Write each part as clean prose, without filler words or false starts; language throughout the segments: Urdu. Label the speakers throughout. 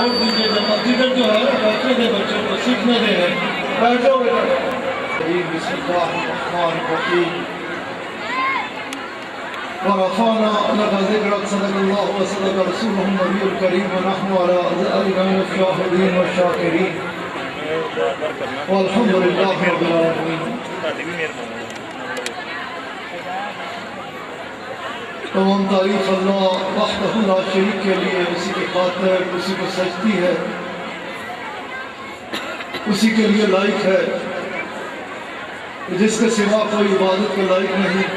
Speaker 1: چھوڑ دیجیے گا، ادھر جو ہے بیٹھنے دیں بچوں کو، سیکھنے دیں، بیٹھو بیٹا۔ بسم اللہ الرحمن الرحیم ورفعنا لك ذكرك صدق الله وصدق رسوله النبي الكريم ونحن على ذلك من الشاهدين والشاكرين والحمد لله رب العالمين۔ تمام تعریف اللہ وحدہ لا شریک کے لیے، اسی کی خاطر اسی کو سجتی ہے، اسی کے لیے لائق ہے، جس کے سوا کوئی عبادت کے لائق نہیں،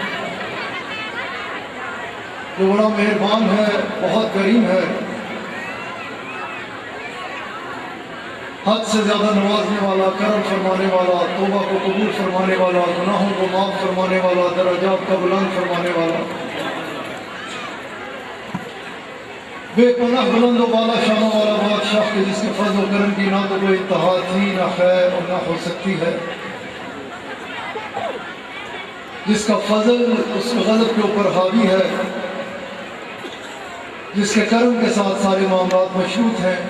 Speaker 1: جو بڑا مہربان ہے، بہت کریم ہے، حد سے زیادہ نوازنے والا، کرم فرمانے والا، توبہ کو قبول فرمانے والا، گناہوں کو معاف فرمانے والا، درجات کا بلند فرمانے والا، بے پناہ بلند و بالا شانوں والا بادشاہ کے جس کے فضل و کرم کی نہ تو کوئی انتہا تھی، نہ خیر اور نہ ہو سکتی ہے، جس کا فضل اس غضب کے اوپر حاوی ہے، جس کے کرم کے ساتھ سارے معاملات مشروط ہیں،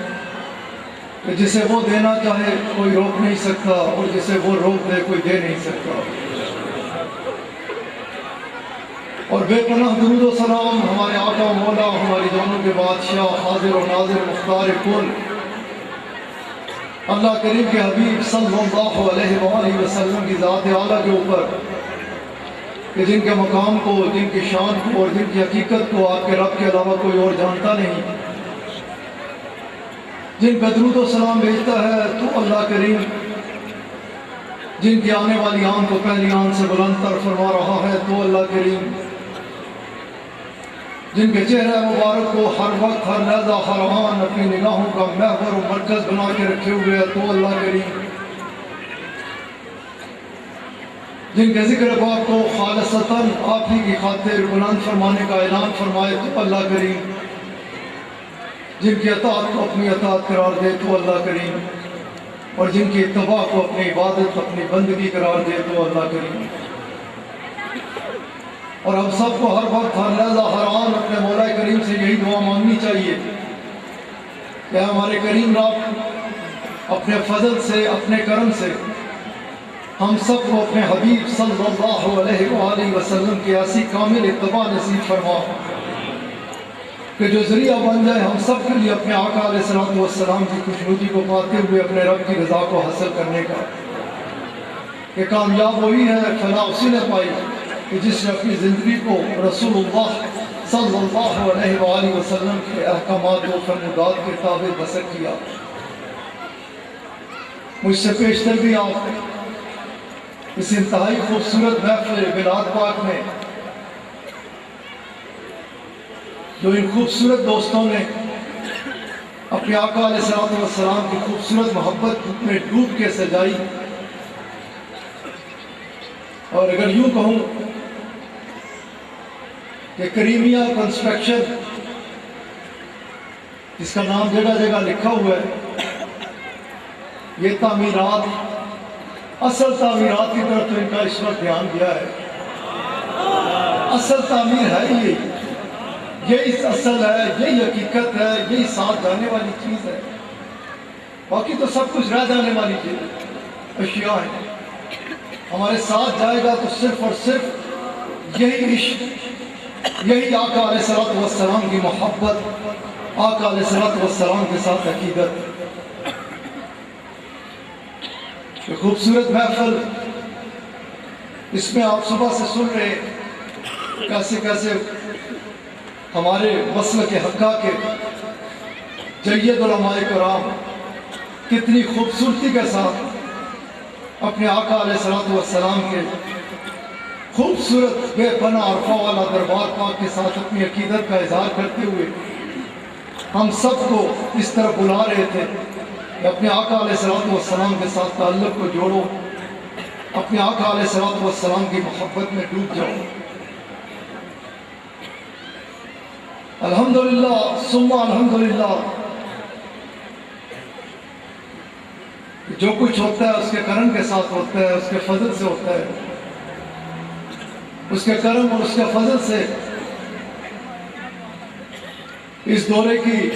Speaker 1: کہ جسے وہ دینا چاہے کوئی روک نہیں سکتا، اور جسے وہ روک دے کوئی دے نہیں سکتا۔ اور بے پناہ درود و سلام ہمارے آقا و مولا، ہماری جانوں کے بادشاہ، حاضر و ناظر، مختار کل، اللہ کریم کے حبیب صلی اللہ علیہ وآلہ وسلم کی ذات اعلیٰ کے اوپر، کہ جن کے مقام کو، جن کی شان کو اور جن کی حقیقت کو آپ کے رب کے علاوہ کوئی اور جانتا نہیں، جن پہ درود و سلام بھیجتا ہے تو اللہ کریم، جن کی آنے والی آن کو پہلی آن سے بلند تر فرما رہا ہے تو اللہ کریم، جن کے چہرہ مبارک کو ہر وقت، ہر لحظہ، ہر آن اپنی نگاہوں کا محور و مرکز بنا کے رکھے ہوئے ہے تو اللہ کریم، جن کے ذکر پاک کو خالصتاً آپ ہی کی خاطر بلند فرمانے کا اعلان فرمائے تو اللہ کریم، جن کی اطاعت کو اپنی اطاعت قرار دے تو اللہ کریم، اور جن کی اتباع کو اپنی عبادت، اپنی بندگی قرار دے تو اللہ کریم۔ اور ہم سب کو ہر وقت، ہر لحظہ، ہر آن اپنے مولا کریم سے یہی دعا مانگنی چاہیے کہ ہمارے کریم رب اپنے فضل سے، اپنے کرم سے ہم سب کو اپنے حبیب صلی اللہ علیہ وآلہ وسلم کی ایسی کامل اتباع نصیب فرما کہ جو ذریعہ بن جائے ہم سب کے لیے اپنے آقا علیہ السلام کی خوشنودی کو پاتے ہوئے اپنے رب کی رضا کو حاصل کرنے کا۔ کہ کامیاب وہی ہے، فلاح اسی نے پائی کہ جس نے اپنی زندگی کو رسول اللہ صلی اللہ علیہ وآلہ وسلم کے احکامات و فرمودات کے تابع بسر کیا۔ مجھ سے پیشتر بھی آپ اس انتہائی خوبصورت محفل بلاد پاک میں جو ان خوبصورت دوستوں نے اپنے آقا علیہ السلام کی خوبصورت محبت میں ڈوب کے سجائی، اور اگر یوں کہوں کہ کریمیہ کنسٹرکشن، جس کا نام جگہ جگہ لکھا ہوا ہے، یہ تعمیرات، اصل تعمیرات کی طرف تو ان کا اس وقت دھیان گیا ہے۔ اصل تعمیر ہے یہی اصل ہے، یہی حقیقت ہے، یہی ساتھ جانے والی چیز ہے، باقی تو سب کچھ رہ جانے والی چیز اشیاء ہیں۔ ہمارے ساتھ جائے گا تو صرف اور صرف یہی عشق، یہی آقا علیہ السلام کی محبت، آقا علیہ السلام کے ساتھ عقیدت۔ یہ خوبصورت محفل، اس میں آپ صبح سے سن رہے کیسے کیسے ہمارے مسلک حقہ کے جید علماء کرام کتنی خوبصورتی کے ساتھ اپنے آقا علیہ السلام کے خوبصورت بے پناہ عرفہ والا دربار پاک کے ساتھ اپنی عقیدت کا اظہار کرتے ہوئے ہم سب کو اس طرح بلا رہے تھے کہ اپنے آقا علیہ السلام کے ساتھ تعلق کو جوڑو، اپنے آقا علیہ السلام کی محبت میں ڈوب جاؤ۔ الحمدللہ ثم الحمدللہ، جو کچھ ہوتا ہے اس کے کرم کے ساتھ ہوتا ہے، اس کے فضل سے ہوتا ہے، اس کے کرم اور اس کے فضل سے اس دورے کی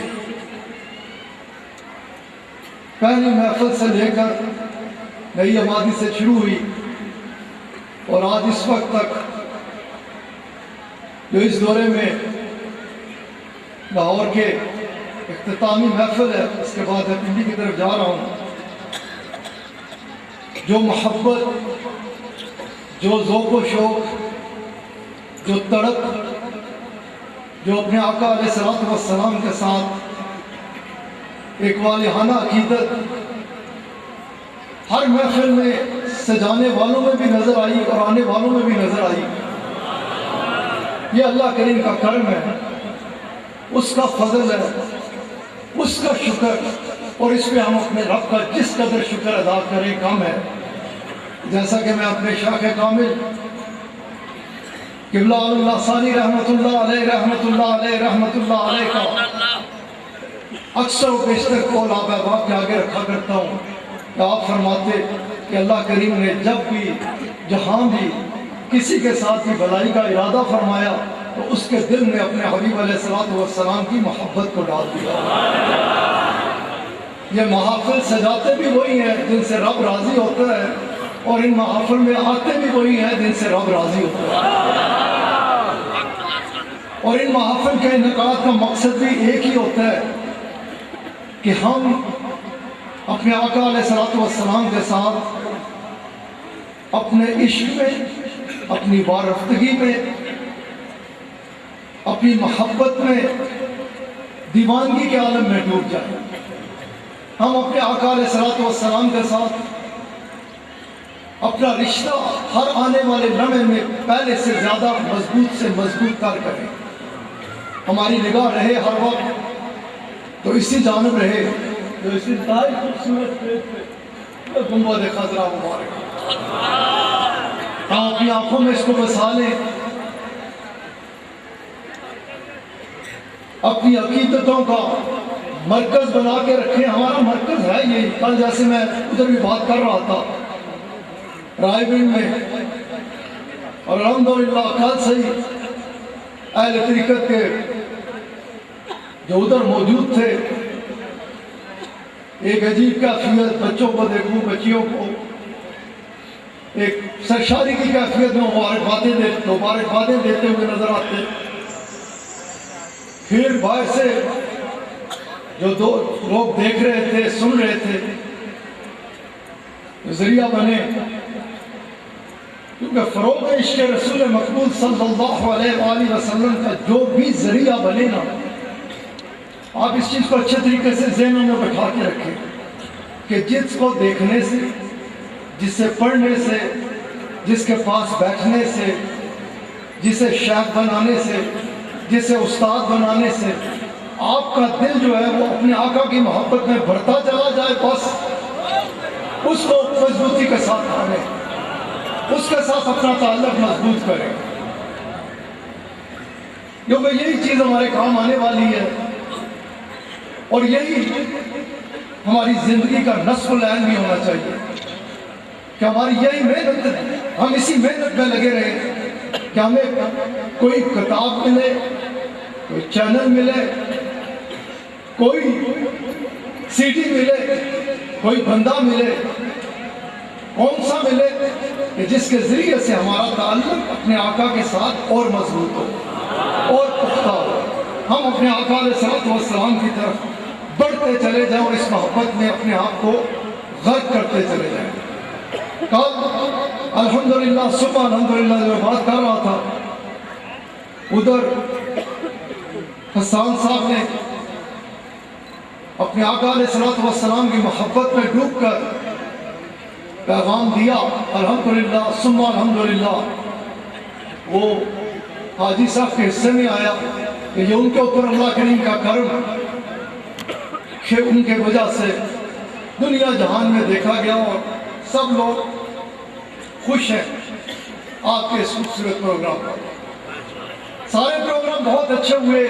Speaker 1: پہلی محفل سے لے کر نئی آبادی سے شروع ہوئی اور آج اس وقت تک جو اس دورے میں لاہور کے اختتامی محفل ہے، اس کے بعد میں پنڈی کی طرف جا رہا ہوں، جو محبت، جو ذوق و شوق، جو تڑپ، جو اپنے آقا علیہ السلام کے ساتھ ایک والہانہ عقیدت ہر محفل میں سجانے والوں میں بھی نظر آئی اور آنے والوں میں بھی نظر آئی، یہ اللہ کریم کا کرم ہے، اس کا فضل ہے، اس کا شکر، اور اس پہ ہم اپنے رب کا جس قدر شکر ادا کریں کم ہے۔ جیسا کہ میں اپنے شیخ کامل قبلہ اللہ ثانی رحمت اللہ علیہ کا اکثر و بیشتر قول آپ احباب کے آگے رکھا کرتا ہوں کہ آپ فرماتے کہ اللہ کریم نے جب بھی جہاں بھی کسی کے ساتھ بھی بھلائی کا ارادہ فرمایا تو اس کے دل میں اپنے حبیب علیہ السلام کی محبت کو ڈال دیا۔ یہ محافل سجاتے بھی وہی ہیں جن سے رب راضی ہوتا ہے، اور ان محافل میں آتے بھی وہی ہیں جن سے رب راضی ہوتا ہے، اور ان محافل کے انعقاد کا مقصد بھی ایک ہی ہوتا ہے کہ ہم اپنے آقا علیہ السلام کے ساتھ اپنے عشق میں، اپنی وارفتگی میں، اپنی محبت میں، دیوانگی کے عالم میں ڈوب جائیں۔ ہم اپنے آقا علیہ السلام کے ساتھ اپنا رشتہ ہر آنے والے لمحے میں پہلے سے زیادہ مضبوط سے مضبوط کریں، ہماری نگاہ رہے ہر وقت تو اسی جانب رہے جو اسی انتہائی خوبصورت گنبد خضرا مبارک، ہم اپنی آنکھوں میں اس کو بسا لیں، اپنی عقیدتوں کا مرکز بنا کے رکھیں۔ ہمارا مرکز ہے یہ، کل جیسے میں ادھر بھی بات کر رہا تھا رائے گنج میں، اور الحمدللہ کل سے ہی اہل طریقت کے جو ادھر موجود تھے، ایک عجیب کیفیت، بچوں کو دیکھوں، بچیوں کو ایک سرشاری کی کیفیت میں مبارکبادیں دیتے ہوئے نظر آتے۔ پھر باہر سے جو دو لوگ دیکھ رہے تھے، سن رہے تھے، ذریعہ بنے، کیونکہ فروغ عشق رسول مقبول صلی اللہ علیہ وآلہ وسلم کا جو بھی ذریعہ بنے نا، آپ اس چیز کو اچھے طریقے سے ذہنوں میں بٹھا کے رکھیں کہ جس کو دیکھنے سے، جس سے پڑھنے سے، جس کے پاس بیٹھنے سے، جسے شیخ بنانے سے، جسے استاد بنانے سے آپ کا دل جو ہے وہ اپنے آقا کی محبت میں بڑھتا چلا جائے، بس اس کو مضبوطی کے ساتھ مانیں، اس کے ساتھ اپنا تعلق مضبوط کریں، کیونکہ یہی چیز ہمارے کام آنے والی ہے، اور یہی ہماری زندگی کا نصف العین بھی ہونا چاہیے کہ ہماری یہی محنت ہے، ہم اسی محنت میں لگے رہیں کہ ہمیں کوئی کتاب ملے، کوئی چینل ملے، کوئی سی ڈی ملے، کوئی بندہ ملے، کون سا ملے کہ جس کے ذریعے سے ہمارا تعلق اپنے آقا کے ساتھ اور مضبوط ہو اور پختہ ہو، ہم اپنے آقا علیہ السلام کی طرف بڑھتے چلے جائیں اور اس محبت میں اپنے آپ کو غرق کرتے چلے جائیں۔ کل الحمدللہ صبح الحمدللہ جو بات کر رہا تھا، ادھر حسان صاحب نے اپنے آقا علیہ السلام کی محبت میں ڈوب کر پیغام دیا، الحمدللہ ثم الحمدللہ۔ وہ حاجی صاحب کے حصے میں آیا کہ یہ ان کے اوپر اللہ کریم کا کرم کہ ان کے وجہ سے دنیا جہان میں دیکھا گیا اور سب لوگ خوش ہیں آپ کے اس خوبصورت پروگرام پر۔ سارے پروگرام بہت اچھے ہوئے،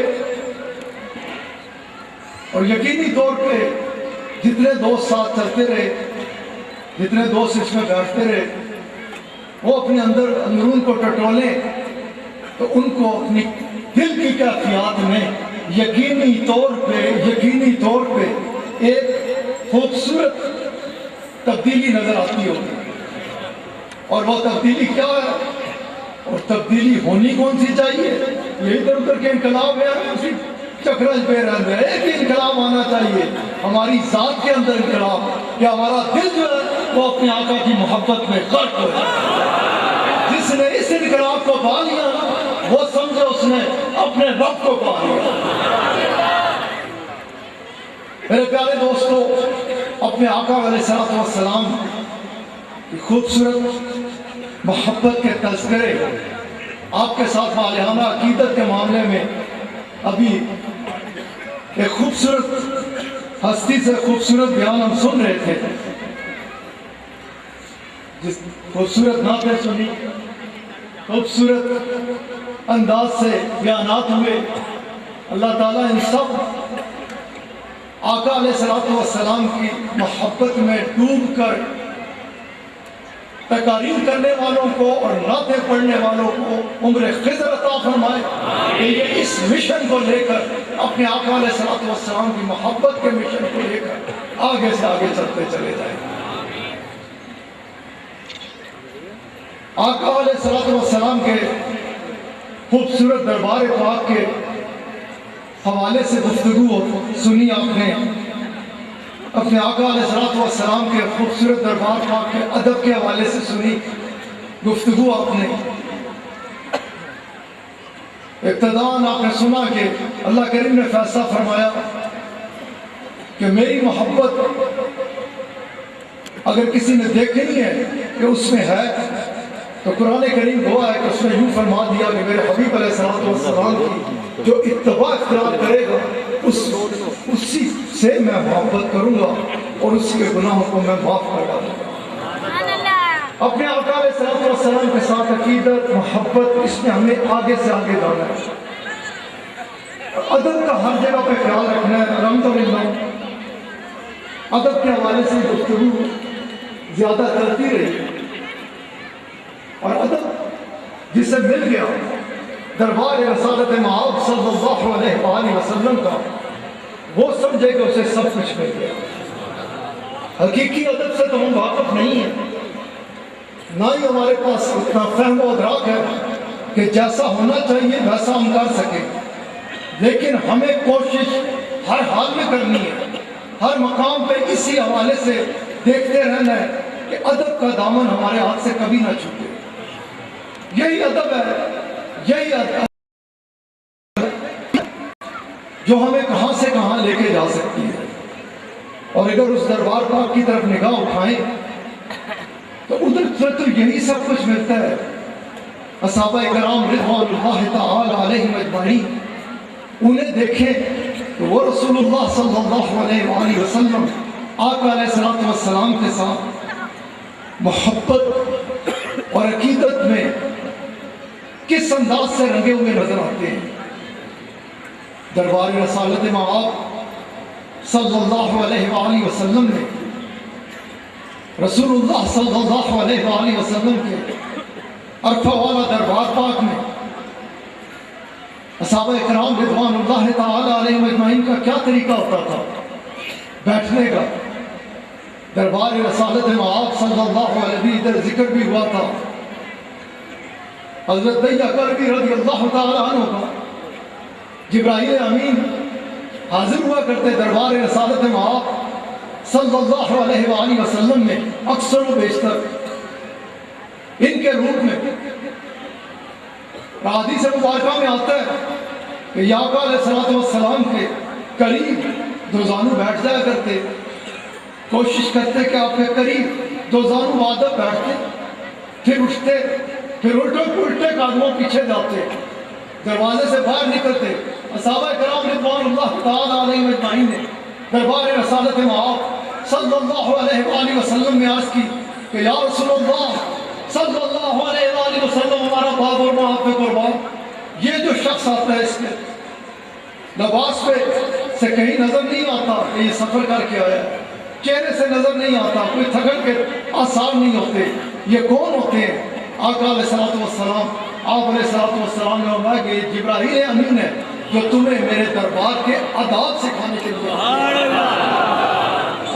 Speaker 1: اور یقینی طور پہ جتنے دوست ساتھ چلتے رہے، جتنے دوست اس میں بیٹھتے رہے، وہ اپنے اندرون کو ٹٹولیں تو ان کو اپنی دل کی کیفیات میں یقینی طور پہ ایک خوبصورت تبدیلی نظر آتی ہوگی، اور وہ تبدیلی کیا ہے، اور تبدیلی ہونی کون سی چاہیے؟ یہ ادھر ادھر کے انقلاب ہے، اسی چکرج پہ رہتے ہیں۔ ایک ہی انقلاب آنا چاہیے، ہماری ذات کے اندر انقلاب، کہ ہمارا دل جو ہے وہ اپنے آقا کی محبت میں غرق ہو جائے۔ جس نے اس انقلاب کو پا لیا وہ سمجھے اس نے اپنے رب کو پا لیا۔ میرے پیارے دوستو، اپنے آقا علیہ السلام کی خوبصورت محبت کے تذکرے آپ کے ساتھ مالحانہ عقیدت کے معاملے میں ابھی ایک خوبصورت ہستی سے خوبصورت بیان ہم سن رہے تھے، جس خوبصورت نعتیں سنی، خوبصورت انداز سے بیانات ہوئے۔ اللہ تعالیٰ ان سب آقا علیہ السلام کی محبت میں ڈوب کر تقاریر کرنے والوں کو اور نعتیں پڑھنے والوں کو عمر خضر عطا فرمائے کہ یہ اس مشن کو لے کر اپنے آقا علیہ السلام کی محبت کے مشن کو لے کر آگے سے آگے چلتے چلے جائیں۔ آقا علیہ السلام کے خوبصورت دربار پاک کے حوالے سے گفتگو سنی آپ نے، اپنے آقا علیہ السلام کے خوبصورت دربار پاک کے ادب کے حوالے سے سنی گفتگو آپ نے۔ ابتداءً آپ نے سنا کہ اللہ کریم نے فیصلہ فرمایا کہ میری محبت اگر کسی نے دیکھنی ہے کہ اس میں ہے، تو قرآن کریم گواہ ہے کہ اس نے یوں فرما دیا کہ میرے حبیب علیہ السلام کی جو اتباع اختیار کرے گا اسی سے میں محبت کروں گا اور اسی کے گناہوں کو میں معاف کر ڈالوں گا۔ اپنے آقا علیہ السلام کے ساتھ عقیدت، محبت، اس میں ہمیں آگے سے آگے جانا ہے، ادب کا ہر جگہ پہ خیال رکھنا ہے۔ الحمدللہ ادب کے حوالے سے گفتگو زیادہ چلتی رہی، اور ادب جسے مل گیا دربار رسالت مآب صلی اللہ علیہ وآلہ وسلم کا، وہ سمجھے کہ اسے سب کچھ مل گیا۔ حقیقی ادب سے تو ہم واقف نہیں ہیں، نہ ہی ہمارے پاس اتنا فہم و ادراک ہے کہ جیسا ہونا چاہیے ویسا ہم کر سکیں، لیکن ہمیں کوشش ہر حال میں کرنی ہے، ہر مقام پہ اسی حوالے سے دیکھتے رہنا ہے کہ ادب کا دامن ہمارے ہاتھ سے کبھی نہ چھوٹے۔ یہی ادب ہے، یہی ادب جو ہمیں کہاں سے کہاں لے کے جا سکتی ہے۔ اور اگر اس دربار پاک کی طرف نگاہ اٹھائیں تو ادھر سے تو یہی سب کچھ ملتا ہے۔ اصحابہ کرام رضوان اللہ تعالی علیہم اجمعین، انہیں دیکھیں تو وہ رسول اللہ صلی اللہ علیہ وآلہ وسلم آقا علیہ السلام کے ساتھ محبت اور عقیدت میں کس انداز سے رنگے ہوئے نظر آتے ہیں۔ دربار رسالت مآب صلی اللہ علیہ وآلہ وسلم نے رسول اللہ صلی اللہ علیہ وآلہ وسلم کے عرفہ والا دربار پاک میں اصحابہ کرام رضوان اللہ تعالی علیہ اجمعین کا کیا طریقہ ہوتا تھا بیٹھنے کا۔ دربار رسالت مآب صلی اللہ علیہ ادھر ذکر بھی ہوا تھا، حضرت دیا کربی رضی اللہ تعالی عنہ کا جبرائیل امین حاضر ہوا کرتے دربار رسالت مآب صلی اللہ علیہ وآلہ وسلم میں اکثر و بیشتر ان کے روپ میں۔ حدیث مبارکہ میں آتا ہے کہ آقا علیہ السلام کے قریب دو زانو بیٹھ جایا کرتے، کوشش کرتے کہ آپ کے قریب دو زانو وعدہ بیٹھتے، پھر اٹھتے، پھر الٹے قدموں پیچھے جاتے، دروازے سے باہر نکلتے۔ اصحابہ کرام رضوان اللہ تعالی علیہ اجمعین نے دربار رسالت مآب صلی اللہ علیہ وآلہ وسلم میں عرض کی کہ یا رسول اللہ صلی اللہ علیہ وآلہ وسلم، ہمارا باپ اور ماں آپ پہ قربان، یہ جو شخص آتا ہے اس کے لباس پہ سے کہیں نظر نہیں آتا کہ یہ سفر کر کے آیا ہے، چہرے سے نظر نہیں آتا، کوئی تھکن کے آثار نہیں ہوتے، یہ کون ہوتے ہیں؟ آقا علیہ السلام آپ علیہ السلام نے فرمایا کہ یہ جبرائیل امین ہے جو تمہیں میرے دربار کے آداب سکھانے کے لیے۔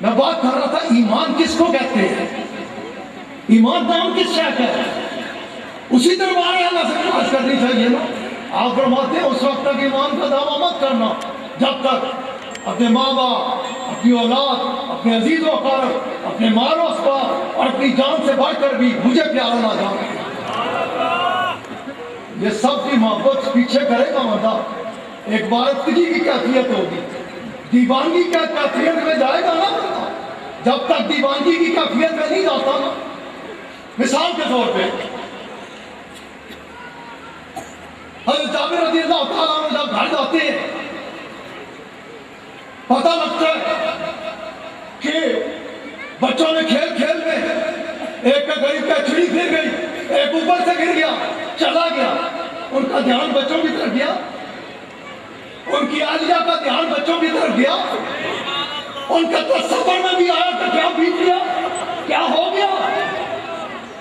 Speaker 1: میں بات کر رہا تھا ایمان کس کو کہتے ہیں، ایمان نام کس شے کا ہے، اسی دربار اللہ سے خواہش کرنی چاہیے نا۔ آپ فرماتے ہیں اس وقت تک ایمان کا دعویٰ مت کرنا جب تک اپنے ماں باپ، اپنی اولاد، اپنے عزیز و اقارب، اپنے مال و اسباب اور اپنی جان سے بڑھ کر بھی مجھے پیارا نہ جانے۔ یہ سب کی محبت پیچھے کرے گا بندہ، ایک بارکگی کی کیفیت ہوگی، دیوانگی کی کیفیت میں جائے گا نا بندہ۔ جب تک دیوانگی کی کیفیت میں نہیں جاتا نا، مثال کے طور پہ حضرت جابر رضی اللہ تعالیٰ عنہ جب گھر جاتے ہیں، پتہ لگتا ہے کہ بچوں نے کھیل کھیل میں ایک کا غریب کا چھڑی گر گئی، ایک اوپر سے گر گیا، چلا گیا، ان کا دھیان بچوں کی طرف گیا، ان کی عالیہ کا دھیان بچوں کی طرف گیا، ان کا تصور میں بھی آیا کہ کیا بیت گیا، کیا ہو گیا۔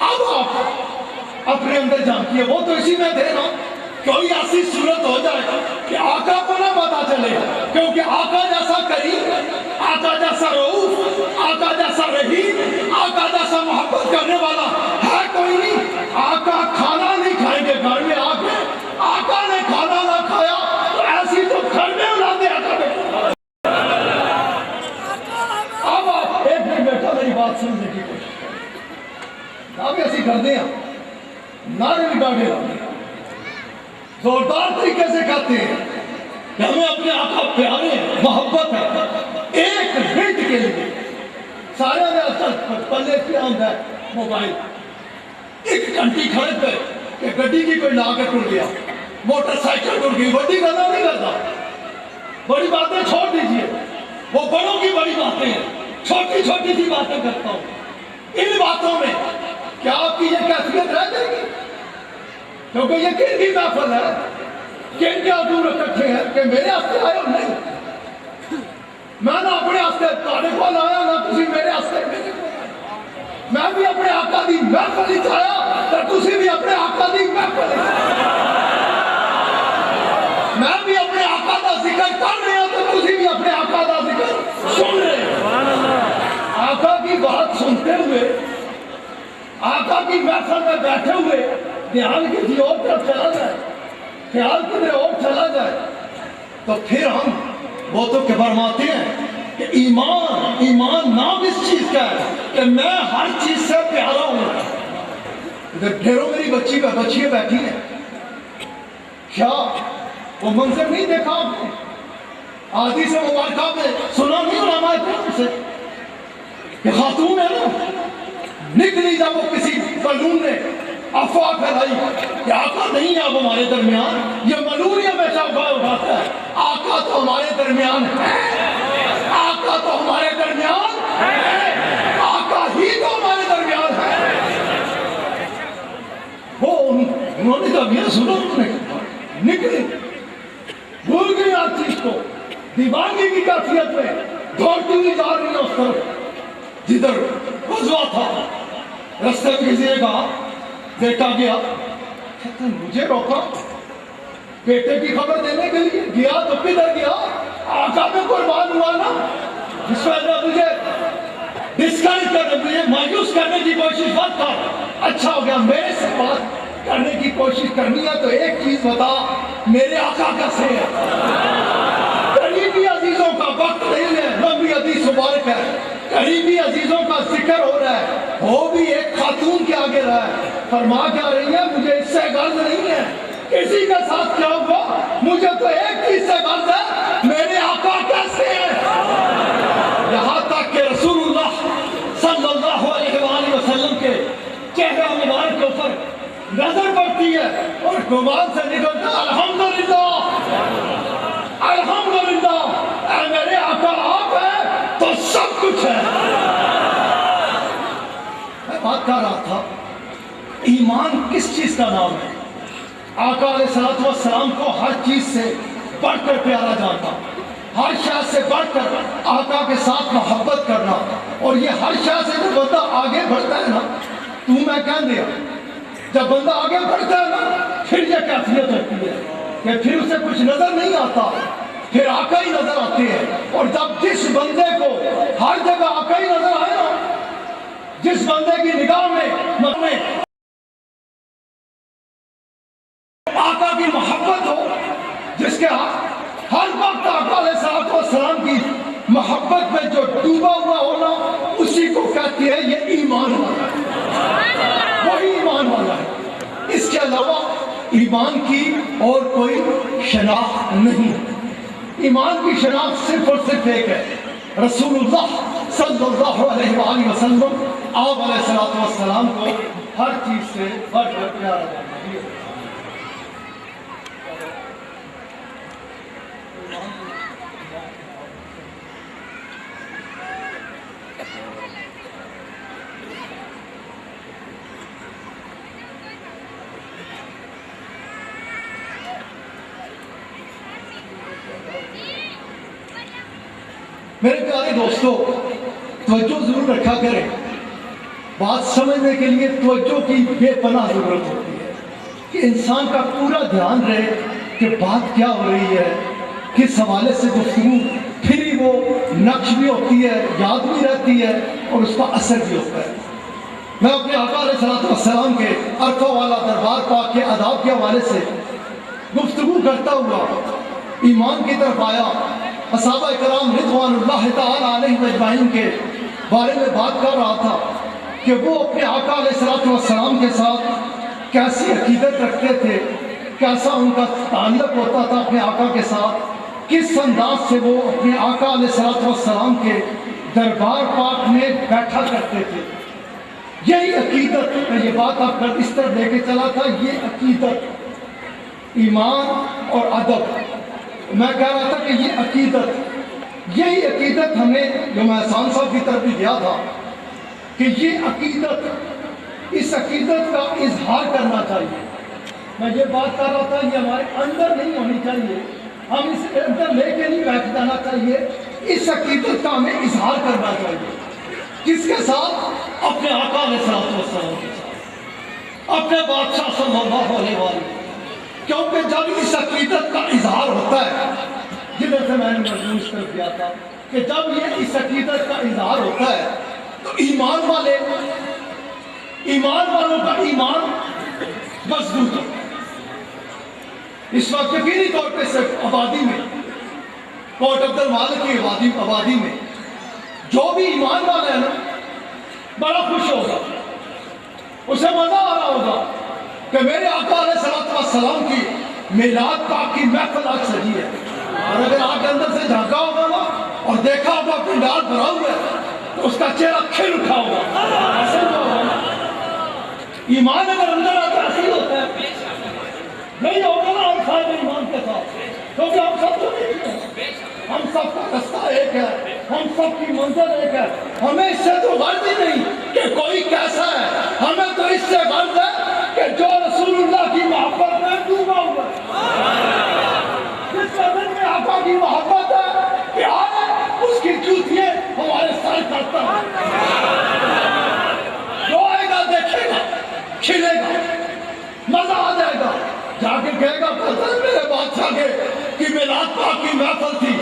Speaker 1: اب آپ اپنے اندر جانتی ہے، وہ تو اسی میں تھے نا، کوئی ایسی صورت ہو جائے کہ آقا کو نہ پتا چلے، کیونکہ آقا جیسا کریم، آقا جیسا رؤوف، آقا جیسا رحیم، آقا جیسا محبت کرنے والا ہے کوئی نہیں۔ آقا کھانا نہیں کھائیں گے گھر میں آ کے، آقا نے کھانا نہ کھایا تو ایسی تو گھر میں اڑا دیا کرے۔ اب آپ ایک منٹ بیٹھا میری بات سننے کی کوشش کریں، آپ ایسی کر دیں، نعرے بھی ڈاڑے لاتے ہیں، زوردار طریقے سے کہتے ہیں کہ ہمیں اپنے آقا پیارے ہیں، محبت ہے۔ ایک منٹ کے لیے سارے نے اصل پلے کیا ہوتا ہے موبائل، ایک گھنٹی کھڑے پہ کہ گڈی کی کوئی لاگت ٹوٹ گیا، موٹر سائیکل ٹوٹ گئی، بڑی گلا نہیں کرتا، بڑی باتیں چھوڑ دیجئے، وہ بڑوں کی بڑی باتیں ہیں، چھوٹی چھوٹی سی باتیں کرتا ہوں۔ ان باتوں میں کیا آپ کی یہ کیفیت رہ جائے گی؟ کیونکہ یہ کن کی محفل ہے، کن کے حضور اکٹھے ہیں کہ میرے ہاستے آئے ہو نہیں، میں نہ اپنے ہاستے تاڑے کو لایا نہ تسی میرے ہاستے میرے کو آئے، میں بھی اپنے آقا دی محفل ہی چاہیا تو تسی بھی اپنے آقا دی محفل ہی چاہیا، میں بھی اپنے آقا دا ذکر کر رہے ہیں تو تسی بھی اپنے آقا دا ذکر سن رہے ہیں۔ آقا کی بات سنتے ہوئے، آقا کی محفل میں بیٹھے ہوئے دھیان کسی اور طرف چلا جائے، خیال کدھر اور چلا جائے تو پھر ہم وہ تو کہ فرماتے ہیں کہ ایمان نام اس چیز کا ہے کہ میں ہر چیز سے پیارا ہوں۔ ادھر ڈھیروں میری بچیاں بیٹھی ہیں، کیا وہ منظر نہیں دیکھا آپ نے؟ حدیث مبارکہ میں سنا نہیں علماء کرام سے کہ خاتون ہے نا، نکلی جب وہ کسی بلون نے افواہ پھیلائی کہ آقا نہیں ہے اب ہمارے درمیان، یہ ملون ہی ہمیشہ افواہ اٹھاتا ہے، آقا تو ہمارے درمیان ہے، آقا تو ہمارے درمیان ہے، آقا ہی تو ہمارے درمیان ہے۔ وہ انہوں نے جب یہ سنا، انہوں نے نکلی، بھول گئی ہر چیز کو، دیوانگی کی کیفیت میں دوڑتی ہوئی جا رہی ہے اس طرف جدھر غزوہ تھا۔ رستے میں کسی نے کہا، بیٹا گیا، کہتے ہیں مجھے روکا بیٹے کی خبر دینے کے لیے، گیا تو کدھر گیا؟ آقا میں قربان ہوا نا، اس وجہ مجھے ڈسکریج کرنے، مجھے مایوس کرنے کی کوشش مت کر۔ اچھا ہو گیا، میرے سے بات کرنے کی کوشش کرنی ہے تو ایک چیز بتا، میرے آقا کیسے ہے؟ قریبی عزیزوں کا وقت نہیں ہے، لمبی حدیث مبارک ہے، قریبی عزیزوں کا ذکر ہو رہا ہے، وہ بھی ایک خاتون کے آگے رہا ہے، فرما کیا رہی ہے، مجھے اس سے غرض نہیں ہے کسی کے ساتھ کیا ہوا، مجھے تو ایک چیز سے غرض ہے، میرے آقا کیسے ہیں؟ یہاں تک کہ رسول اللہ صلی اللہ علیہ وآلہ وسلم کے چہرہ مبارک کے اوپر نظر پڑتی ہے اور گمان سے نکلتا الحمدللہ، الحمدللہ، اے میرے آقا آپ ہیں تو سب کچھ ہے۔ میں بات کر رہا تھا ایمان کس چیز کا نام ہے؟ آقا علیہ السلام کو ہر چیز سے بڑھ کر پیارا جانتا، ہر شے سے بڑھ کر آقا کے ساتھ محبت کرنا، اور یہ ہر شے سے جب بندہ آگے بڑھتا ہے نا، تو میں کہہ دیا، جب بندہ آگے بڑھتا ہے نا پھر یہ کیفیت ہوتی ہے کہ پھر اسے کچھ نظر نہیں آتا پھر آقا ہی نظر آتے ہیں. اور جب جس بندے کو ہر جگہ آقا ہی نظر آئے نا، جس بندے کی نگاہ میں آقا کی محبت ہو، جس کے ہر وقت آقا علیہ السلام کی محبت میں جو ڈوبا ہوا ہونا، اسی کو کہتے ہیں یہ ایمان والا ہے، وہی ایمان والا ہے. اس کے علاوہ ایمان کی اور کوئی شناخت نہیں. ایمان کی شناخت صرف اور صرف ایک ہے، رسول اللہ صلی اللہ علیہ وآلہ وسلم. آپ علیہ السلام کو ہر چیز سے بڑھ کر پیارا جانا ہے. میرے پیارے دوستو، توجہ ضرور رکھا کریں. بات سمجھنے کے لیے توجہ کی بے پناہ ضرورت ہوتی ہے کہ انسان کا پورا دھیان رہے کہ بات کیا ہو رہی ہے، کس حوالے سے گفتگو. پھر ہی وہ نقش بھی ہوتی ہے، یاد بھی رہتی ہے اور اس کا اثر بھی ہوتا ہے. میں اپنے آقا علیہ السلام کے عرفہ والا دربار پاک کے آداب کے حوالے سے گفتگو کرتا ہوا ایمان کی طرف آیا. صحابہ کرام رضوان اللہ تعالی علیہ اجمعین کے بارے میں بات کر رہا تھا کہ وہ اپنے آقا علیہ السلام کے ساتھ کیسی عقیدت رکھتے تھے، کیسا ان کا تعلق ہوتا تھا اپنے آقا کے ساتھ، کس انداز سے وہ اپنے آقا علیہ السلام کے دربار پاک میں بیٹھا کرتے تھے. یہی عقیدت، میں یہ بات آپ پر اس طرح لے کے چلا تھا، یہ عقیدت، ایمان اور ادب. میں کہہ رہا تھا کہ یہ عقیدت، یہی عقیدت ہمیں جو میں احسان صاحب کی طرف بھی دیا تھا کہ یہ عقیدت، اس عقیدت کا اظہار کرنا چاہیے. میں یہ بات کر رہا تھا یہ ہمارے اندر نہیں ہونی چاہیے، ہم اس اندر لے کے نہیں بیٹھ جانا چاہیے. اس عقیدت کا ہمیں اظہار کرنا چاہیے. کس کے ساتھ؟ اپنے آقا علیہ السلام کے ساتھ، اپنے بادشاہ صلی اللہ علیہ وآلہ. کیونکہ جب اس عقیدت کا اظہار ہوتا ہے، جنہیں سے میں نے مضمون اس طرف دیا تھا کہ جب یہ اس عقیدت کا اظہار ہوتا ہے تو ایمان والوں کا ایمان مضبوط ہوتا ہے. اس وقت یقینی طور پہ صرف آبادی میں، کوٹ عبد المالک کی آبادی میں جو بھی ایمان والا ہے نا، بڑا خوش ہوگا، اسے مزہ آ رہا ہوگا کہ میرے آقا علیہ السلام کی میلاد پاک کی محفل آج سجی ہے. اور اگر آگ اندر سے جھانکا ہوگا نا اور دیکھا ہوگا پنڈال بھرا ہوا ہے تو اس کا چہرہ کھل اٹھا ہوگا. ایسے ہی ہوگا. ایمان اگر اندر آتا ایسے ہی ہوتا ہے. نہیں ہوگا نا ہم صاحب ایمان کے ساتھ، کیونکہ ہم سب تو ایک ہیں، ہم سب کا رستہ ایک ہے، ہم سب کی منزل ایک ہے. ہمیں اس سے تو غرض ہی نہیں کہ کوئی کیسا ہے، ہمیں تو اس سے غرض ہے کہ جو رسول اللہ کی محبت میں ڈوبا ہوا ہے، جس کے دل میں آقا کی محبت ہے، پیار ہے، اس کی جوتیاں ہمارے سر کرتا ہے. جو آئے گا دیکھے گا، کھلے گا، مزہ آ جائے گا، جا کے کہے گا پتہ میرے بادشاہ کی میلاد پاک کی محفل تھی،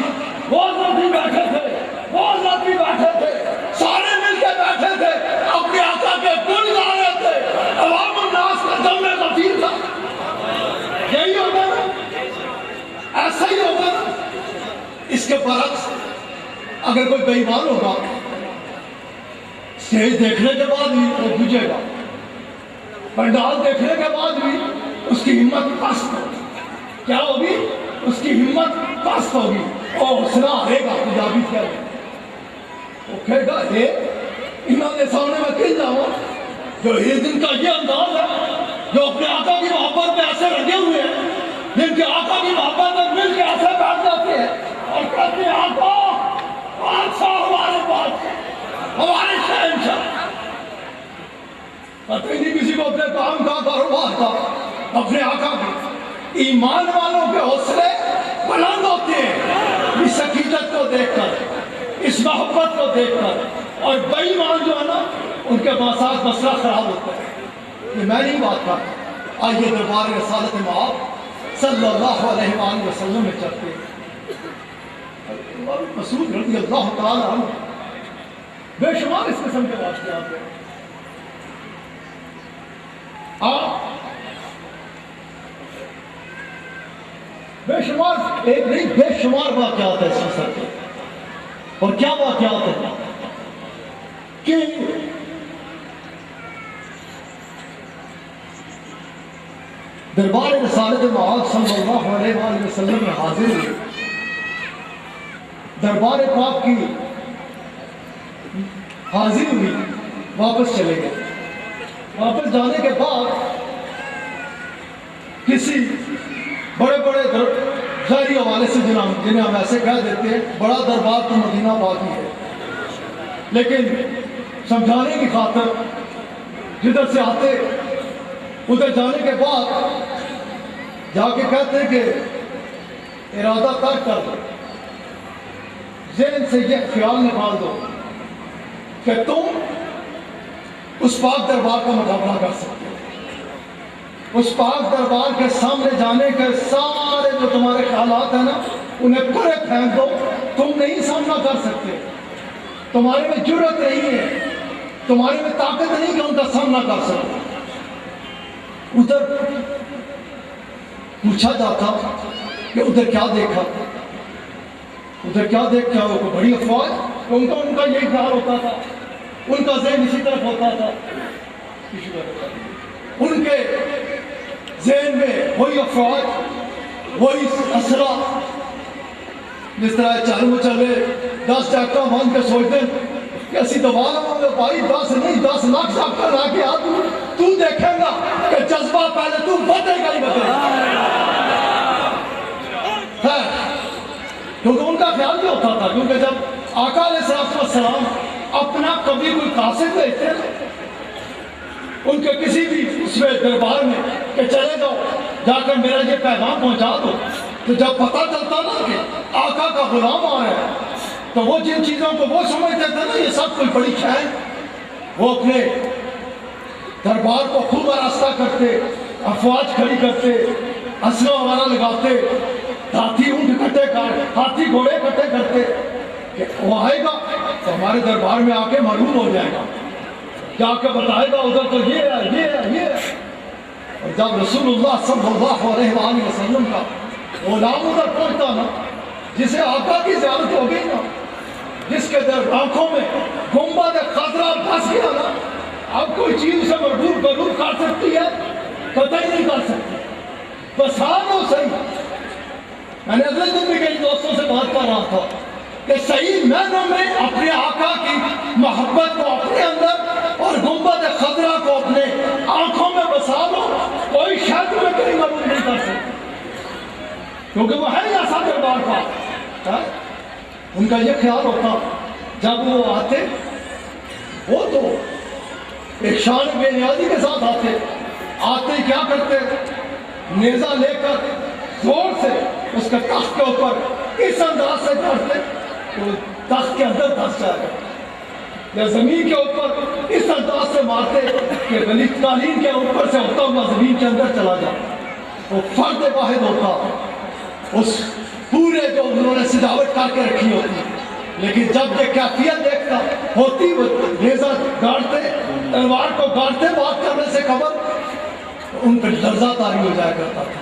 Speaker 1: وہ حضرت بھی بیٹھے تھے، وہ حضرت بھی بیٹھے تھے، سارے مل کے بیٹھے تھے، اپنے آقا کے گن گا رہے تھے، عوام الناس کا دم میں غفیر تھا. یہی ہوگا نا، ایسا ہی ہوگا نا. اس کے برعکس اگر کوئی بے ایمان ہوگا، اسٹیج دیکھنے کے بعد بھی وہ بجھے گا، پنڈال دیکھنے کے بعد بھی اس کی ہمت پست ہوگی. کیا ہوگی؟ اس کی ہمت پست ہوگی اور حوصلہ آئے گا. پنجابی کیا ہے وہ کہے گا انہوں نے سامنے میں کل جاؤں جو یہ دن کا یہ انداز ہے، جو اپنے آقا کی محبت میں ایسے رنگے ہوئے ہیں، جن کے آقا کی محبت میں مل کے ایسے بیٹھ جاتے ہیں اور کہتے ہیں آقا بادشاہ ہمارے پاس، ہمارے شہنشاہ. پتہ ہی نہیں کسی کو اپنے کام کا کاروبار کا، اپنے آقا کے. ایمان والوں کے حوصلے بلند ہوتے ہیں اس عقیدت کو دیکھ کر، اس محبت کو دیکھ کر. اور بے ایمان جو ہے نا، ان کے ساتھ مسئلہ خراب ہوتا ہے. یہ میں نہیں بات کرتا. آئیے دربار رسالت مآب صلی اللہ علیہ وآلہ وسلم میں چلتے ہیں. مسعود رضی اللہ تعالیٰ عنہ بے شمار اس قسم کے واقعات ہیں. آپ بے شمار ایک نہیں بے شمار واقعات ہیں اس قسم کے. اور کیا واقعات ہیں کہ دربار رسالت معاذ صلی اللہ علیہ وآلہ وسلم میں حاضر ہوئے. دربار پاک کی حاضر ہوئی, واپس چلے گئے. واپس جانے کے بعد کسی بڑے بڑے ظاہری حوالے سے جنہیں ہم ایسے کہہ دیتے ہیں بڑا دربار تو مدینہ پاک ہی ہے, لیکن سمجھانے کی خاطر جدھر سے آتے ادھر جانے کے بعد جا کے کہتے ہیں کہ ارادہ ترک کر دو, ذہن سے یہ خیال نکال دو کہ تم اس پاک دربار کا مقابلہ کر سکتے ہو. اس پاک دربار کے سامنے جانے کے سارے جو تمہارے خیالات ہیں نا انہیں پورے پھینک دو. تم نہیں سامنا کر سکتے, تمہارے میں جرأت نہیں ہے, تمہارے میں طاقت نہیں کہ ان کا سامنا کر سکو. ادھر پوچھا جاتا کہ ادھر کیا دیکھا, ادھر کیا دیکھ کیا ہو, بڑی افواج. ان کا یہی خیال ہوتا تھا, ان کا ذہن اسی طرف ہوتا تھا. ان کے ذہن میں وہی افواج, وہی اسرا, جس طرح چالو چلے 10 ڈاکٹر مان کے سوچتے کہ اسی دوبارہ ہوں بھائی 10 نہیں 10 لاکھ ڈاکٹر لا کے تو دیکھیں گا کہ جذبہ پہلے تو بتے گا ہی بتے گا. کیونکہ ان کا خیال بھی ہوتا تھا, کیونکہ جب آقا علیہ السلام اپنا کبھی کوئی قاصد بھیجتے ان کے کسی بھی اس میں دربار میں کہ چلے جاؤ جا کر میرا یہ پیغام پہنچا دو, تو جب پتہ چلتا نا کہ آقا کا غلام آ رہا ہے تو وہ جن چیزوں کو وہ سمجھتے تھے نا یہ سب کوئی بڑی خیر, وہ اپنے دربار کو خوب آراستہ کرتے, افواج کھڑی کرتے, اسلحہ وغیرہ لگاتے, ہاتھی اونٹ کٹے کر ہاتھی گھوڑے کٹے کرتے کہ وہ آئے گا تو ہمارے دربار میں آ کے معلوم ہو جائے گا, جا کے بتائے گا ادھر تو یہ ہے یہ ہے یہ ہے. اور جب رسول اللہ صلی اللہ علیہ وآلہ وسلم کا غلام ادھر پہنچتا نا, جسے آقا کی زیارت ہو گئی نا, جس کے در آنکھوں میں گنبد خضرا پھنس گیا نا, اب کوئی چیز اسے مغرور کر سکتی ہے, قطعی نہیں کر سکتی. بس ہو صحیح. میں نے اگلے دن بھی کئی دوستوں سے بات کر رہا تھا کہ صحیح معنوں میں اپنے آقا کی محبت کو اپنے اندر اور گنبد خضرا کو اپنے آنکھوں میں بسا لو, کوئی شاید میں کہیں معلوم نہیں کر سکتی, کیونکہ وہ ہے ایسا دربار کا. ان کا یہ خیال ہوتا جب وہ آتے وہ تو ایک شان بے نیازی کے ساتھ آتے کیا کرتے, نیزہ لے کر زور سے اس کے تخت کے اوپر اس انداز سے چڑھتے تو تخت کے اندر دھس جائے گا, یا زمین کے اوپر اس انداز سے مارتے کہ گلی قالین کے اوپر سے ہوتا ہوا زمین کے اندر چلا جاتا. وہ فرد واحد ہوتا اس پورے جو انہوں نے سجاوٹ کر کے رکھی ہوتی, لیکن جب یہ کیفیت دیکھتا ہوتی وہ نیزہ گاڑتے, تلوار کو گاڑتے بات کرنے سے قبل ان پہ لرزہ طاری ہو جایا کرتا تھا,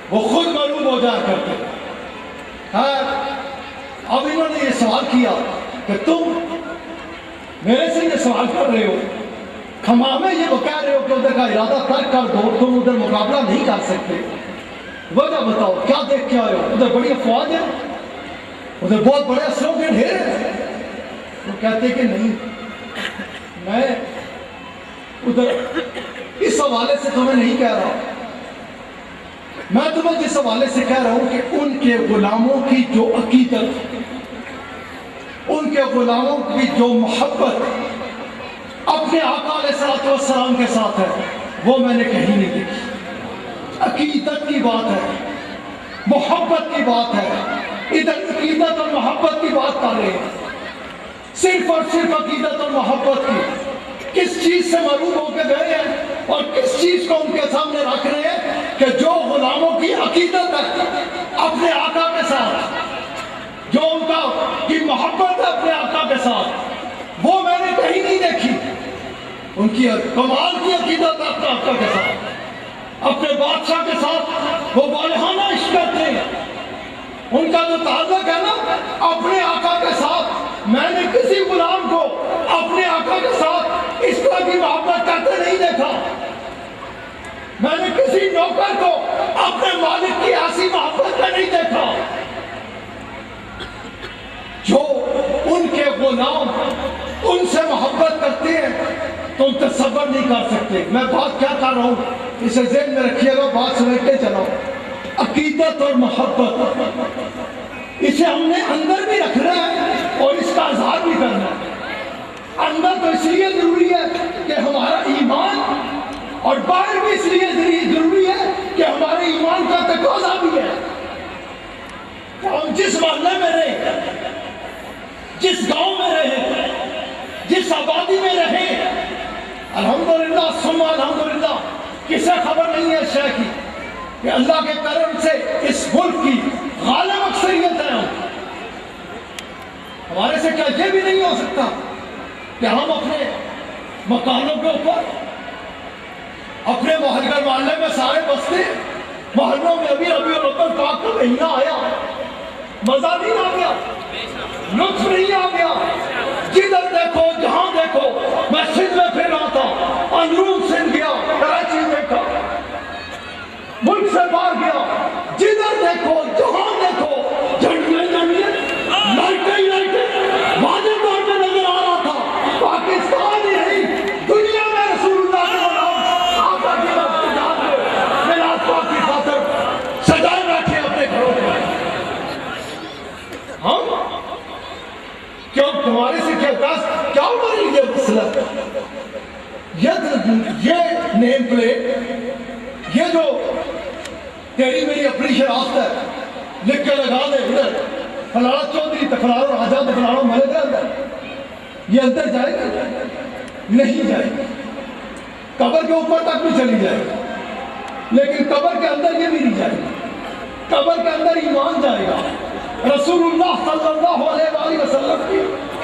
Speaker 1: وہ خود معلوم ہو جایا کرتے. اب انہوں نے یہ سوال کیا کہ تم میرے سے یہ سوال کر رہے ہو, خمامے یہ وہ کہہ رہے ہو کہ ادھر کا ارادہ ترک کر دو, تم ادھر مقابلہ نہیں کر سکتے, وجہ بتاؤ کیا دیکھ کے آئے ہو؟ ادھر بڑی افواج ہے, ادھر بہت بڑے اسلحوں کے ڈھیر ہیں. وہ کہتے کہ نہیں, میں ادھر اس حوالے سے تمہیں نہیں کہہ رہا, میں تمہیں جس حوالے سے کہہ رہا ہوں کہ ان کے غلاموں کی جو عقیدت, ان کے غلاموں کی جو محبت اپنے آقا علیہ السلام کے ساتھ ہے وہ میں نے کہیں نہیں دیکھی. عقیدت کی بات ہے, محبت کی بات ہے, ادھر عقیدت اور محبت کی بات کر رہے ہیں, صرف اور صرف عقیدت اور محبت کی. کس چیز سے معلوم ہو کے گئے ہیں اور کس چیز کو ان کے سامنے رکھ رہے ہیں کہ جو غلاموں کی عقیدت ہے اپنے آقا کے ساتھ, جو ان کا کی محبت ہے اپنے آقا کے ساتھ، وہ میں نے کہیں نہیں دیکھی۔ ان کی کمال کی عقیدت ہے اپنے آقا کے ساتھ، اپنے بادشاہ کے ساتھ وہ والہانہ عشق کرتے ہیں۔ ان کا جو تعلق ہے نا اپنے آقا کے ساتھ، میں نے کسی غلام کو اپنے آقا کے ساتھ اس طرح کی محبت کرتے نہیں دیکھا۔ میں نے کسی نوکر کو اپنے مالک کی ایسی محبت کا نہیں دیکھا۔ جو ان کے غلام ان سے محبت کرتے ہیں تم تصور نہیں کر سکتے۔ میں بات کیا کر رہا ہوں اسے ذہن میں رکھیے گا، بات سمجھتے چلاؤ۔ عقیدت اور محبت اسے ہم نے اندر بھی رکھنا ہے اور اس کا اظہار بھی کرنا ہے۔ اندر تو اس لیے ضروری ہے کہ ہمارا ایمان، اور باہر بھی اس لیے ضروری ہے کہ ہمارے ایمان کا تقاضا بھی ہے۔ ہم جس محلے میں رہے، جس گاؤں میں رہے، جس آبادی میں رہے، الحمدللہ ثم الحمدللہ، کسے خبر نہیں ہے شے کی کہ اللہ کے کرم سے اس ملک کی غالب اکثریت ہے۔ ہمارے سے کیا یہ بھی نہیں ہو سکتا کہ ہم اپنے مکانوں کے اوپر، اپنے محلے میں سارے بستے محلوں میں ابھی الاول پاک کا مہینہ آیا، مزہ نہیں آ گیا، لطف نہیں آ گیا؟ جدھر دیکھو جہاں دیکھو، میں سندھ میں پھر رہا تھا، اندرون سندھ گیا، کراچی دیکھا، ملک سے باہر گیا، جدھر دیکھو جہاں دیکھو جھنڈے لائٹیں ہی لائٹیں واضح طور پہ نظر آ رہا تھا۔ پاکستان ہی نہیں، دنیا میں رسول اللہ کے نام آقا کی مدد میں میلاد پاک کی خاطر سجائے بیٹھے اپنے گھروں میں۔ ہم کیوں تمہارے سے کیا ہماری یہ مسئلہ، یہ نیم پلیٹ، یہ جو تیری میری اپنی شناخت ہے، لکھ کے لگا دے ادھر فلانا چودھری تو فلانا راجہ تو فلانا ملک اندر، یہ اندر جائے گا؟ نہیں جائے گا۔ قبر کے اوپر تک بھی چلی جائے گا، لیکن قبر کے اندر یہ بھی نہیں جائے گا۔ قبر کے اندر ایمان جائے گا، رسول اللہ صلی اللہ علیہ وآلہ وسلم کی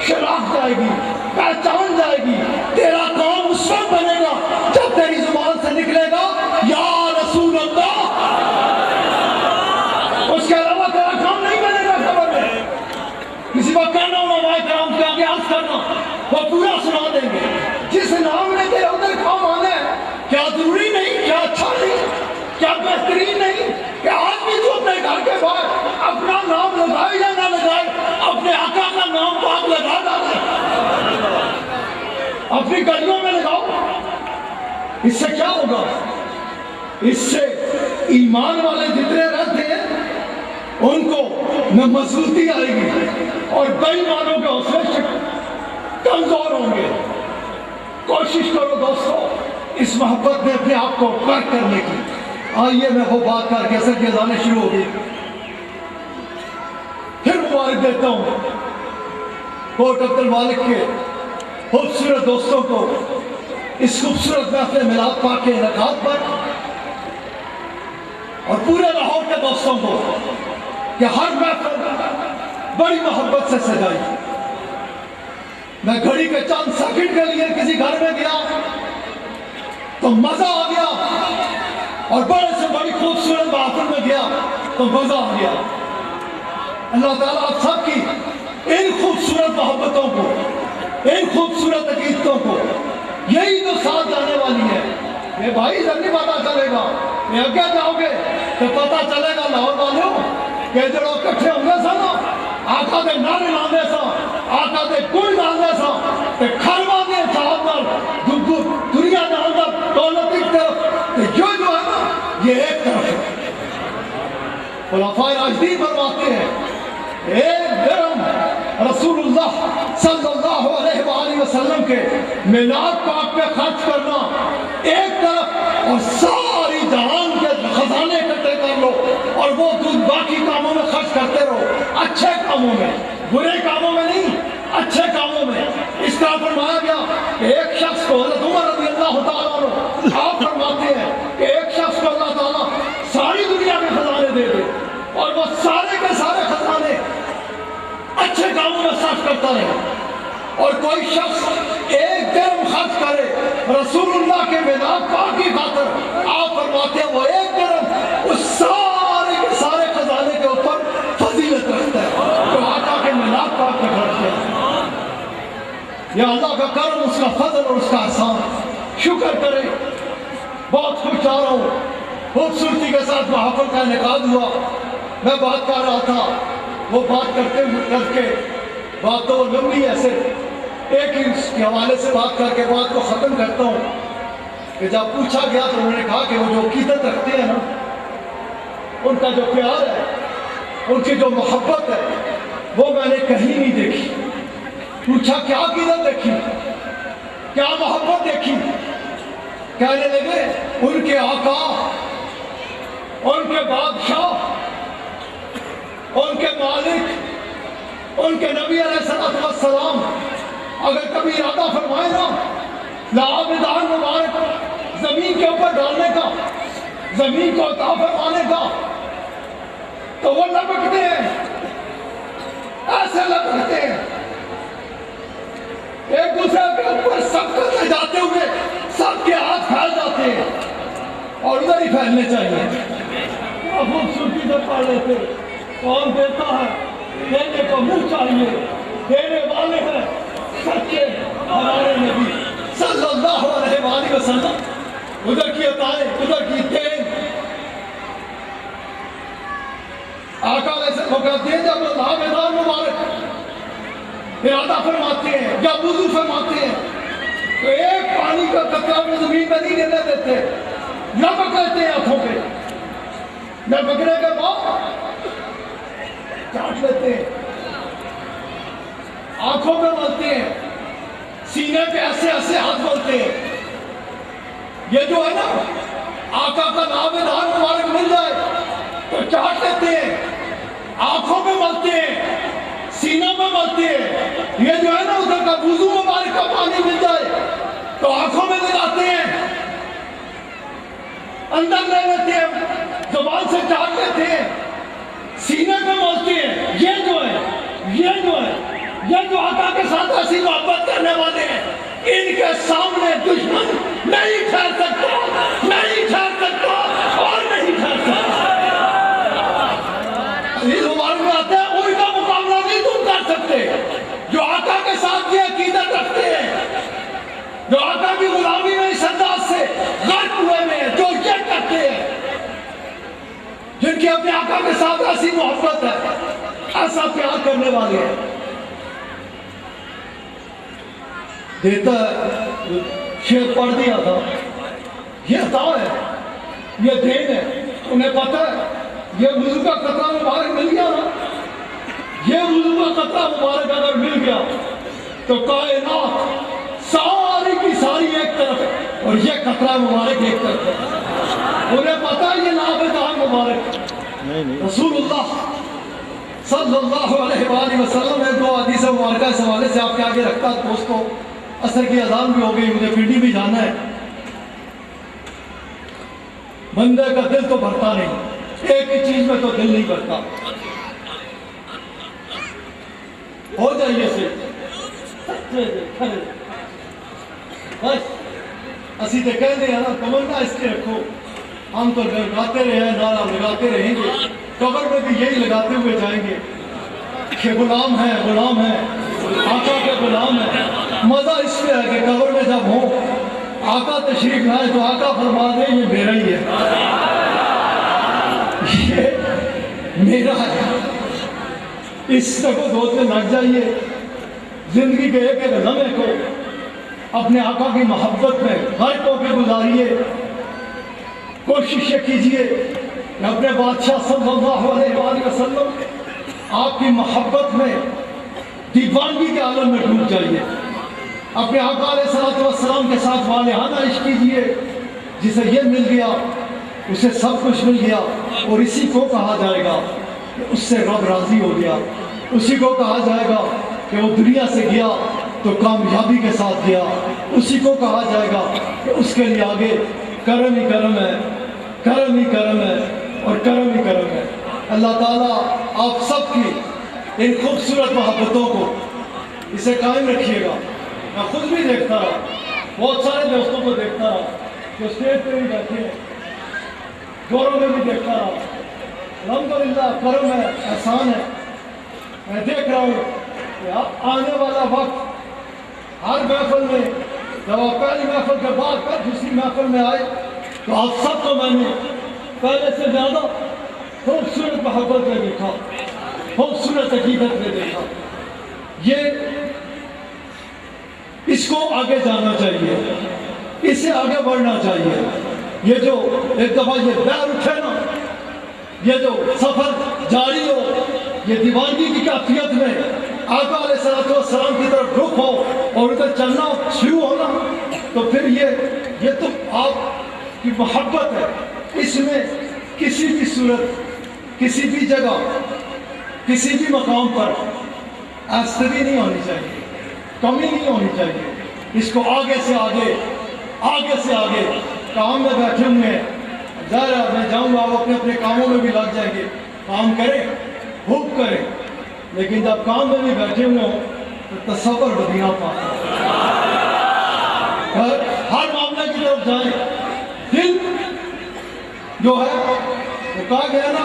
Speaker 1: شناخت جائے گی، پہچان جائے گی۔ تیرا کام اس وقت بنے گا جب تیری زبان سے نکلے گا یا رسول اللہ، اس کے علاوہ تیرا کام نہیں بنے گا۔ خبر میں کسی کو کہنا علماء کرام کے آگے عرض کرنا، وہ پورا سنا دیں گے۔ جس نام نے تیرے ادھر کام آنا ہے، کیا ضروری نہیں، کیا اچھا نہیں، کیا بہترین نہیں کہ آج بھی تو اپنے گھر کے باہر اپنا نام لگائے یا نہ لگائے، اپنے آقا کا نام پاک لگا ڈالے، اپنی گلیوں میں لگاؤ۔ اس سے کیا ہوگا؟ اس سے ایمان والے جتنے رہتے ہیں ان کو نہ مضبوطی آئے گی اور بے ایمانوں کے حوصلے کمزور ہوں گے۔ کوشش کرو دوستو اس محبت میں اپنے آپ کو غرق کرنے کی۔ آئیے میں وہ بات کر کے اثر کی اذانیں شروع ہو گئی، پھر مبارک دیتا ہوں کوٹ عبد المالک کے خوبصورت دوستوں کو اس خوبصورت محفل میلاد پاک کے انعقاد پر، اور پورے لاہور کے دوستوں کو کہ ہر محفل بڑی محبت سے سجائی۔ میں گھڑی کے چند سیکنڈ کے لیے کسی گھر میں گیا تو مزہ آ گیا، اور بڑے سے بڑی خوبصورت محفل میں گیا تو مزہ آ گیا۔ اللہ تعالیٰ آپ سب کی ان خوبصورت محبتوں کو، ان خوبصورت عقیدتوں کو، یہی تو ساتھ جانے والی ہے۔ یہ بھائی ادھر نہیں پتا چلے گا، یہ اگے جاؤ گے تو پتا چلے گا لاہور والوں کہ جڑو کٹھے ہوں گے سا نا، آقا دے نعرے لاندے سا، آقا دے گل لاندے سا، تے کھروا دے صاحب نال دنیا دے اندر دولت ایک طرف تے جو ہے نا یہ ایک طرف ہے۔ خلفائے راشدین فرماتے ہیں ایک درہم رسول اللہ صلی اللہ علیہ وآلہ وسلم کے میلاد پاک پہ خرچ کرنا ایک طرف، اور ساری جہان کے خزانے اکٹھے کر لو اور وہ باقی کاموں میں خرچ کرتے رہو، اچھے کاموں میں، برے کاموں میں نہیں، اچھے کاموں میں۔ اس طرح فرمایا گیا کہ ایک شخص کو، حضرت عمر رضی اللہ تعالیٰ عنہ آپ فرماتے ہیں کہ ایک شخص کو اللہ تعالیٰ ساری دنیا کے خزانے دے دے اور وہ سارے کے سارے خزانے اچھے کاموں میں صرف کرتا رہے. اور کوئی شخص ایک درہم خرچ کرے رسول اللہ کے میلاد پاک کی خاطر، آپ فرماتے ہیں وہ ایک درہم اس سارے کے سارے خزانے کے اوپر فضیلت رکھتا ہے جو آقا کے میلاد پاک میں خرچ کیا. یا اللہ کا کرم، اس کا فضل اور اس کا احسان، شکر کرے. بہت خوش آ رہا ہوں، خوبصورتی کے ساتھ محفل کا انعقاد ہوا. میں بات کر رہا تھا، وہ بات کر کے بات تو لمبی ایسے ایک ہی اس کے حوالے سے بات کر کے بات کو ختم کرتا ہوں کہ جب پوچھا گیا تو انہوں نے کہا کہ وہ جو عقیدت رکھتے ہیں نا، ان کا جو پیار ہے، ان کی جو محبت ہے، وہ میں نے کہیں نہیں دیکھی. پوچھا کیا عقیدت دیکھی، کیا محبت دیکھی؟ کہنے لگے ان کے آقا، ان کے بادشاہ، ان کے مالک، ان کے نبی علیہ السلام اگر کبھی ارادہ فرمائے نا لعابدان مبارک زمین کے اوپر ڈالنے کا، زمین کو عطا فرمانے کا، تو وہ لپکتے ہیں، ایسے لپکتے ہیں، ایک دوسرے کے اوپر سب کرتے جاتے ہوئے سب کے ہاتھ پھیل جاتے ہیں اور ادھر ہی پھیلنے چاہیے. کیا خوبصورتی سے پڑھ لیتے. کون دیتا ہے؟ دینے کو منہ چاہیے. دینے والے ہیں سچے ہمارے نبی صلی اللہ علیہ وآلہ وسلم. ادھر کی عطائیں، ادھر کی دین. آقا علیہ السلام کہتے ہیں جب اللہ میدان مبارک ارادہ فرماتے ہیں یا وضو فرماتے ہیں تو ایک پانی کا قطرہ وہ زمین میں نہیں گرنے دیتے، لپک لیتے ہیں آنکھوں پہ. لپکنے کے بعد چاٹ لیتے ہیں، آنکھوں پہ ملتے ہیں، سینے پہ ایسے ایسے ہاتھ ملتے ہیں. یہ جو ہے نا آقا کا نام دار مبارک مل جائے تو چاٹ لیتے ہیں، آنکھوں پہ ملتے ہیں، سینوں پہ ملتے ہیں. یہ جو ہے نا ادھر کا وضو مبارک کا پانی مل جائے تو آنکھوں میں لگاتے ہیں، اندر لے لیتے ہیں، زبان سے چاٹ لیتے ہیں، سینے پہ ملتے ہیں. یہ جو آقا کے ساتھ ایسی محبت کرنے والے ہیں، ان کے سامنے دشمن نہیں ٹھہر سکتا، نہیں ٹھہر سکتا اور نہیں ٹھہر سکتا. حدیث مبارک میں آتا ہے ان کا مقابلہ نہیں تم کر سکتے جو آقا کے ساتھ یہ عقیدت رکھتے ہیں، جو آقا کی غلامی میں اس انداز سے غرق ہوئے میں جو یہ کرتے ہیں، جن کی اپنے آقا کے ساتھ ایسی محبت ہے، ایسا پیار کرنے والے ہیں. دیتا ہے شعر پڑھ دیا تھا، یہ عطا ہے، یہ دین ہے. انہیں پتہ ہے یہ وضو کا قطرہ مبارک مل گیا نا، یہ وضو کا قطرہ مبارک اگر مل گیا تو کائنات ساری کی ساری ایک طرف ہے اور یہ قطرہ مبارک ایک طرف ہے. انہیں پتہ ہے یہ نابدان مبارک رسول اللہ صلی اللہ علیہ وآلہ وسلم ہے. دو حدیث مبارکہ اس حوالے سے آپ کے آگے رکھتا ہے. دوستو عصر کی اذان بھی ہو گئی، مجھے پنڈی بھی جانا ہے. بندے کا دل تو بھرتا نہیں، ایک ہی چیز میں تو دل نہیں بھرتا. ہو جائیے سے بس اسی تے کہہ دیں نا تمنا اس کے رکھو. ہم تو لگاتے رہے ہیں، نعرہ لگاتے رہیں گے، قبر میں بھی یہی لگاتے ہوئے جائیں گے کہ غلام ہیں، غلام ہیں، آقا کے غلام ہیں. مزہ اس میں ہے کہ قبر میں جب ہوں آقا تشریف لائے تو آقا فرما دے یہ میرا ہی ہے، یہ میرا ہے. اس سے کو دوست میں لگ جائیے. زندگی کے ایک ایک لمحے کو اپنے آقا کی محبت میں غرق ہو کے گزاریے. کوشش یہ کیجئے کہ اپنے بادشاہ صلی اللہ علیہ وآلہ وسلم آپ کی محبت میں دیوانگی کے عالم میں ڈوب جائیے. اپنے آقا علیہ السلام کے ساتھ والہانہ عشق کیجئے. جسے یہ مل گیا اسے سب کچھ مل گیا، اور اسی کو کہا جائے گا کہ اس سے رب راضی ہو گیا. اسی کو کہا جائے گا کہ وہ دنیا سے گیا تو کامیابی کے ساتھ گیا. اسی کو کہا جائے گا کہ اس کے لیے آگے کرم ہی کرم ہے، کرم ہی کرم ہے اور کرم ہی کرم ہے. اللہ تعالیٰ آپ سب کی ان خوبصورت محبتوں کو اسے قائم رکھیے گا. میں خود بھی دیکھتا رہا, بہت سارے دوستوں کو دیکھتا رہا جو اسٹیج پہ بھی بیٹھے ہیں, گوروں میں بھی دیکھتا رہا. الحمدللہ کرم ہے, احسان ہے. میں دیکھ رہا ہوں کہ اب آنے والا وقت ہر محفل میں, جب آپ پہلی محفل کے بعد پھر دوسری محفل میں آئے تو آپ سب کو میں نے پہلے سے زیادہ خوبصورت محبت میں دیکھا, خوبصورت حقیقت میں دیکھا. یہ اس کو آگے جانا چاہیے, اس سے آگے بڑھنا چاہیے. یہ جو ایک دفعہ یہ بیر اٹھے نا, یہ جو سفر جاری ہو, یہ دیوانگی کی کیفیت میں آقا علیہ السلام کی طرف رخ ہو اور ادھر چلنا شروع ہونا, تو پھر یہ تو آپ کی محبت ہے. اس میں کسی بھی صورت, کسی بھی جگہ, کسی بھی مقام پر ایستری نہیں ہونی چاہیے, کمی نہیں ہونی چاہیے. اس کو آگے سے آگے, آگے سے آگے. کام میں بیٹھے ہوئے ہیں, ظاہر ہے میں جاؤں گا, آپ اپنے اپنے کاموں میں بھی لگ جائیں گے, کام کریں, خوب کریں, لیکن جب کام میں بھی بیٹھے ہوئے ہوں تو تصور مدینہ پاک, ہر معاملے کی طرف جائیں. دل جو ہے وہ کہا گیا نا,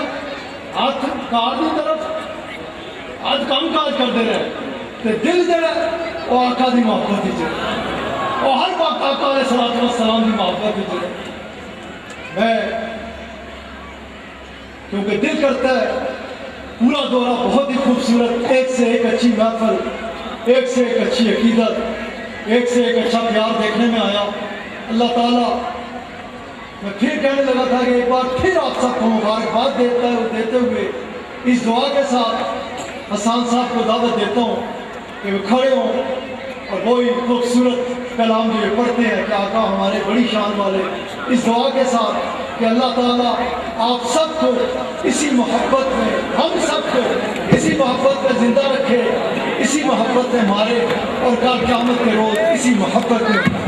Speaker 1: ہاتھ کار کی طرف آج کام کاج کرتے رہے تو دل جڑا وہ آقا دی محبت ہی جڑا, وہ ہر وقت آقا علیہ السلام دی محبت ہی جڑا. میں کیونکہ دل کرتا ہے پورا دورہ بہت ہی خوبصورت, ایک سے ایک اچھی محفل, ایک سے ایک اچھی عقیدت, ایک سے ایک اچھا پیار دیکھنے میں آیا. اللہ تعالیٰ, میں پھر کہنے لگا تھا کہ ایک بار پھر آپ سب کو مبارکباد دیتے ہوئے اس دعا کے ساتھ حسان صاحب کو دعوت دیتا ہوں کہ وہ کھڑے ہوں اور وہی خوبصورت کلام جو یہ پڑھتے ہیں کہ آقا ہمارے بڑی شان والے, اس دعا کے ساتھ کہ اللہ تعالیٰ آپ سب کو اسی محبت میں, ہم سب کو اسی محبت میں زندہ رکھے, اسی محبت میں مارے, اور کل قیامت کے روز اسی محبت میں.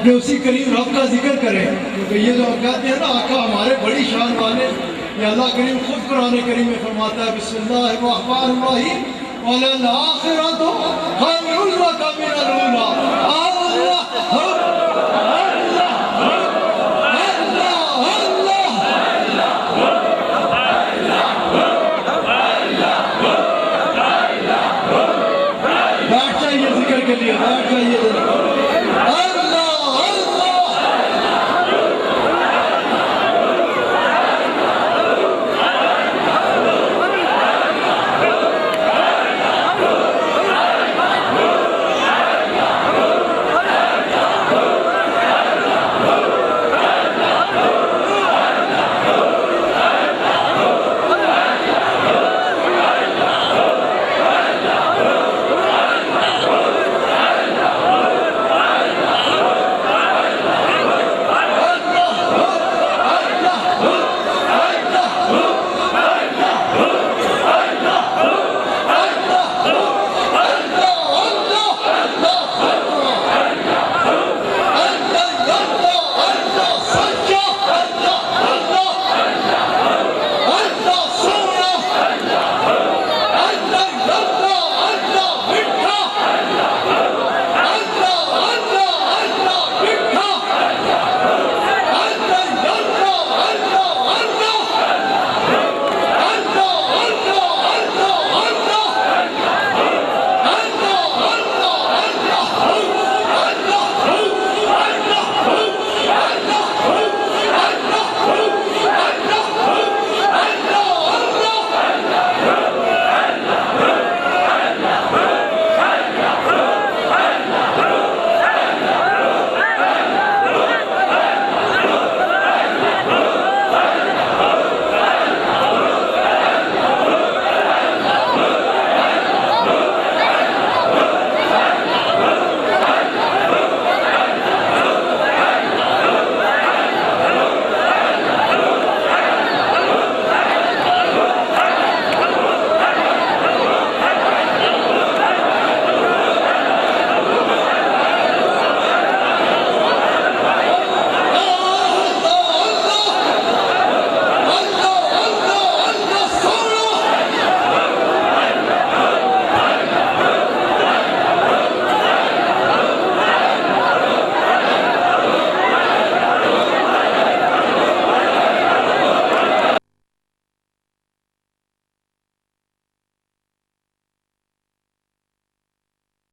Speaker 1: کہ اسی کریم رب کا ذکر کریں، کیونکہ یہ جو کہتے ہیں نا آقا ہمارے بڑی شان والے، یہ اللہ کریم خود قرآن کریم میں فرماتا ہے بسم اللہ الرحمن الرحیم وَلَلْآخِرَةُ خَيْرٌ لَكَ مِنَ الْأُولَىٰ،